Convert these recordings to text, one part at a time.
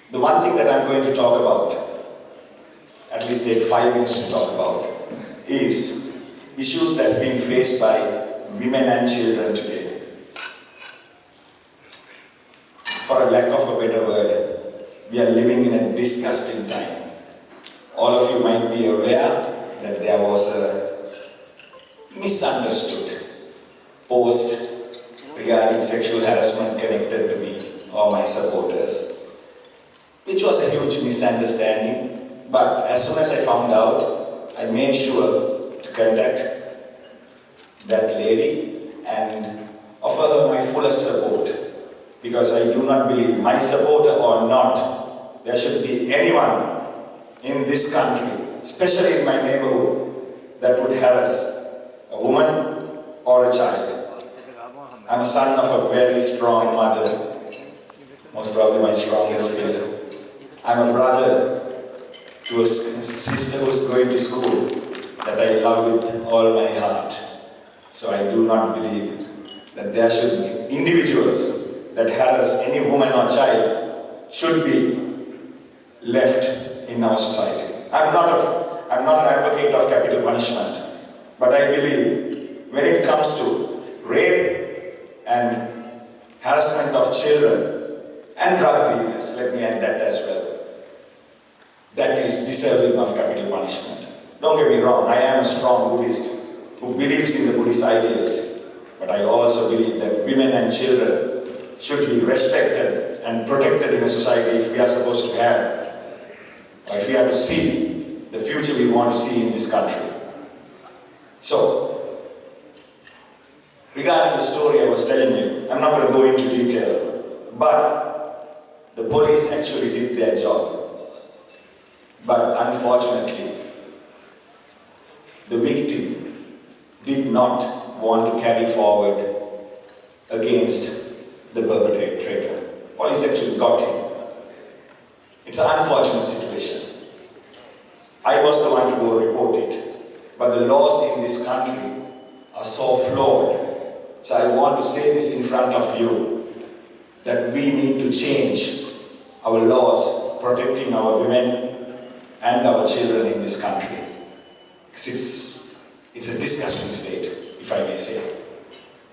The one thing that I'm going to talk about, at least take 5 minutes to talk about, is issues that's being faced by women and children today. For a lack of a better word, we are living in a disgusting time. All of you might be aware that there was a misunderstood post regarding sexual harassment connected to me or my supporters, which was a huge misunderstanding. But as soon as I found out, I made sure to contact that lady and offer her my fullest support, because I do not believe, my supporter or not, there should be anyone in this country, especially in my neighborhood, that would harass a woman or a child. I'm a son of a very strong mother, most probably my strongest pillar. I'm a brother to a sister who's going to school that I love with all my heart. So I do not believe that there should be individuals that harass any woman or child should be left in our society. I'm not an advocate of capital punishment, but I believe when it comes to rape and harassment of children and drug dealers, let me add that as well, that is deserving of capital punishment. Don't get me wrong, I am a strong Buddhist who believes in the Buddhist ideals, but I also believe that women and children should be respected and protected in a society if we are supposed to have, or if we are to see the future we want to see in this country. So, regarding the story I was telling you, I'm not going to go into detail, but the police actually did their job. But unfortunately, the victim did not want to carry forward against the perpetrator. Police actually got him. It's an unfortunate situation. I was the one to go report it, but the laws in this country are so flawed. So I want to say this in front of you, that we need to change our laws protecting our women and our children in this country. Because it's a disgusting state, if I may say.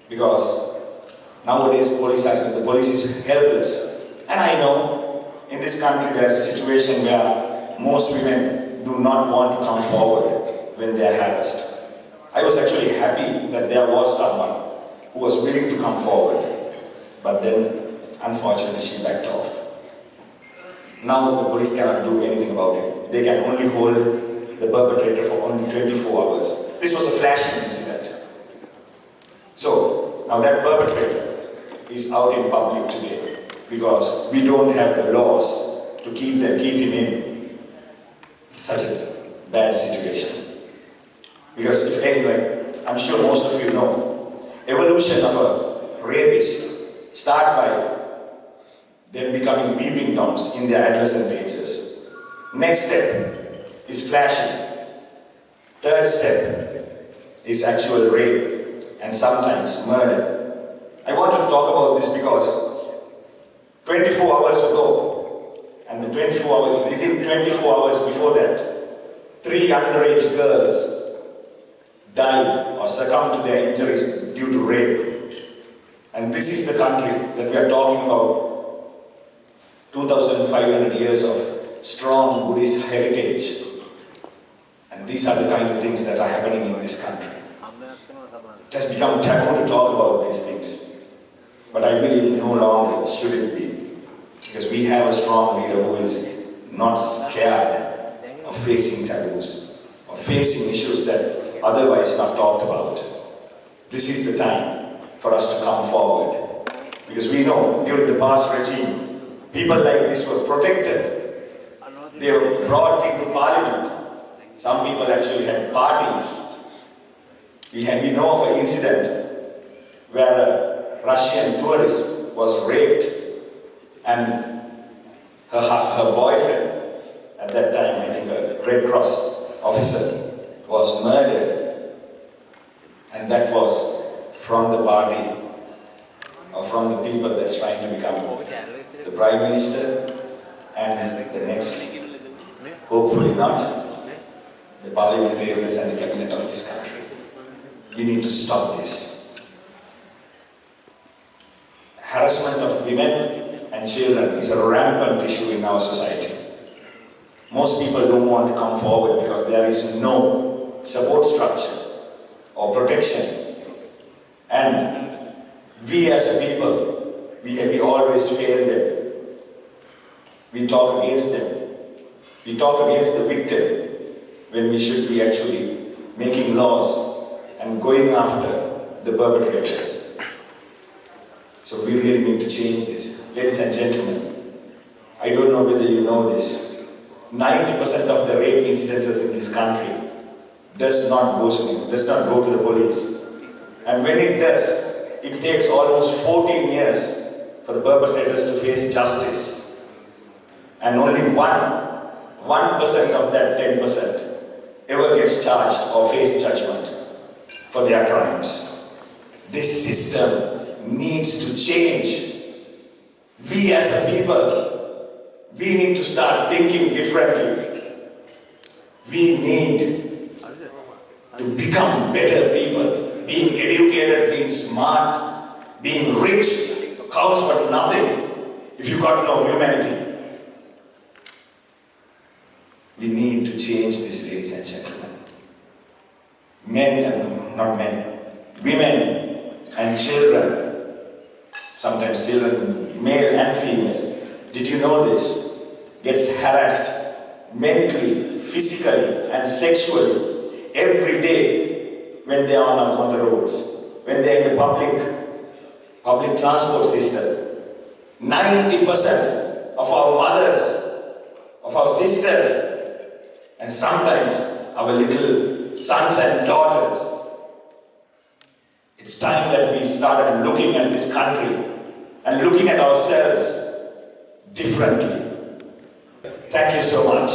Because nowadays the police is helpless. And I know in this country there's a situation where most women do not want to come forward when they are harassed. I was actually happy that there was someone who was willing to come forward, but then unfortunately she backed off. Now the police cannot do anything about it. They can only hold the perpetrator for only 24 hours. This was a flashing incident. So now that perpetrator is out in public today because we don't have the laws to keep him in such a bad situation. Because if anyway, I'm sure most of you know, evolution of a rapist start by them becoming peeping toms in their adolescent ages. Next step is flashing. Third step is actual rape and sometimes murder. I wanted to talk about this because 24 hours ago, and within 24 hours before that, 3 underage girls died or succumbed to their injuries due to rape. And this is the country that we are talking about. 2,500 years of strong Buddhist heritage. And these are the kind of things that are happening in this country. It has become taboo to talk about these things. But I believe no longer should it be. Because we have a strong leader who is not scared of facing taboos, or facing issues that otherwise not talked about. This is the time for us to come forward. Because we know during the past regime, people like this were protected. They were brought into parliament. Some people actually had parties. We know of an incident where a Russian tourist was raped and her boyfriend, at that time I think a Red Cross officer, was murdered. And that was from the party or from the people that's trying to become the Prime Minister and hopefully not, the parliamentarians and the cabinet of this country. We need to stop this. Harassment of women and children is a rampant issue in our society. Most people don't want to come forward because there is no support structure or protection. And we as a people, we always fail them. We talk against them. We talk against the victim when we should be actually making laws and going after the perpetrators. So we really need to change this. Ladies and gentlemen, I don't know whether you know this. 90% of the rape incidences in this country does not go to the police. And when it does, it takes almost 14 years for the perpetrators to face justice. And only 1% of that 10% ever gets charged or face judgment for their crimes. This system needs to change. We as a people, we need to start thinking differently. We need to become better people. Being educated, being smart, being rich counts for nothing if you got no humanity. We need to change this, ladies and gentlemen. Women and children, sometimes children, male and female, did you know this? Gets harassed mentally, physically and sexually every day when they are on the roads, when they are in the public transport system. 90% of our mothers, of our sisters, and sometimes our little sons and daughters. It's time that we started looking at this country and looking at ourselves differently. Thank you so much.